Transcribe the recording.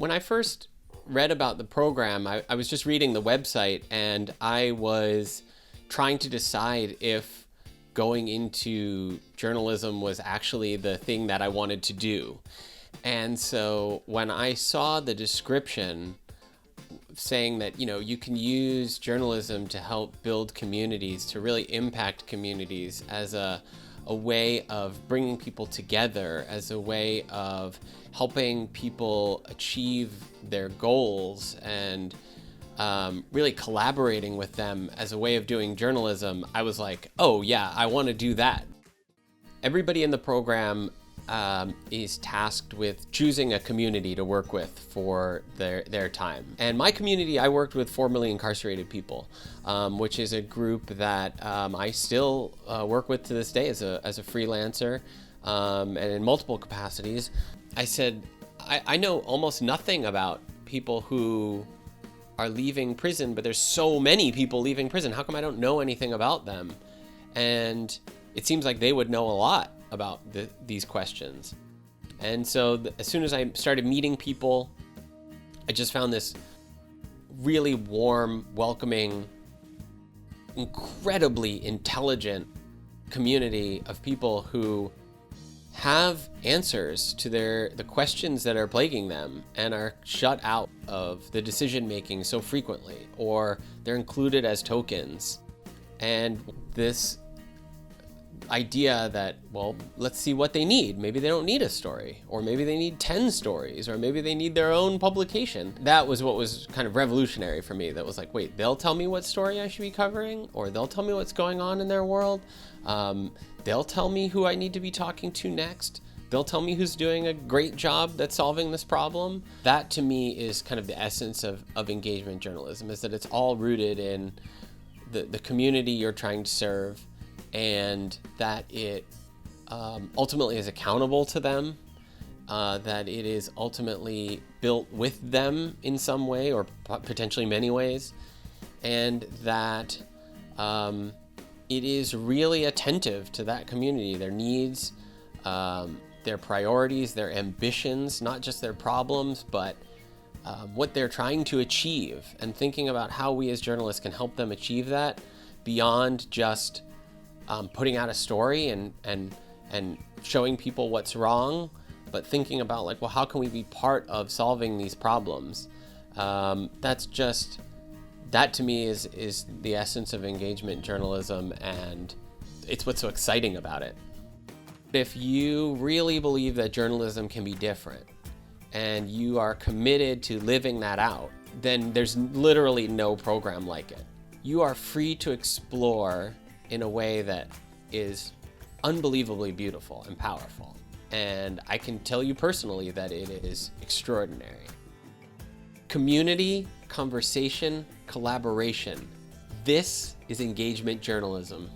When I first read about the program, I was just reading the website and I was trying to decide if going into journalism was actually the thing that I wanted to do. And so when I saw the description saying that, you can use journalism to help build communities, to really impact communities as a way of bringing people together, as a way of helping people achieve their goals, and really collaborating with them as a way of doing journalism, I was like, oh yeah, I want to do that. Everybody in the program is tasked with choosing a community to work with for their time. And my community, I worked with formerly incarcerated people, which is a group that I still work with to this day as a freelancer, and in multiple capacities. I said, I know almost nothing about people who are leaving prison, but there's so many people leaving prison. How come I don't know anything about them? And it seems like they would know a lot about these questions. And so as soon as I started meeting people, I just found this really warm, welcoming, incredibly intelligent community of people who have answers to the questions that are plaguing them and are shut out of the decision making so frequently, or they're included as tokens. And this idea that, well, let's see what they need. Maybe they don't need a story, or maybe they need 10 stories, or maybe they need their own publication. That was what was kind of revolutionary for me. That was like, wait, they'll tell me what story I should be covering, or they'll tell me what's going on in their world. They'll tell me who I need to be talking to next. They'll tell me who's doing a great job that's solving this problem. That to me is kind of the essence of engagement journalism, is that it's all rooted in the community you're trying to serve, and that it ultimately is accountable to them, that it is ultimately built with them in some way, or potentially many ways, and that it is really attentive to that community, their needs, their priorities, their ambitions, not just their problems, but what they're trying to achieve, and thinking about how we as journalists can help them achieve that beyond just putting out a story and showing people what's wrong, but thinking about like, well, how can we be part of solving these problems? That to me is the essence of engagement journalism, and it's what's so exciting about it. If you really believe that journalism can be different, and you are committed to living that out, then there's literally no program like it. You are free to explore in a way that is unbelievably beautiful and powerful. And I can tell you personally that it is extraordinary. Community, conversation, collaboration. This is engagement journalism.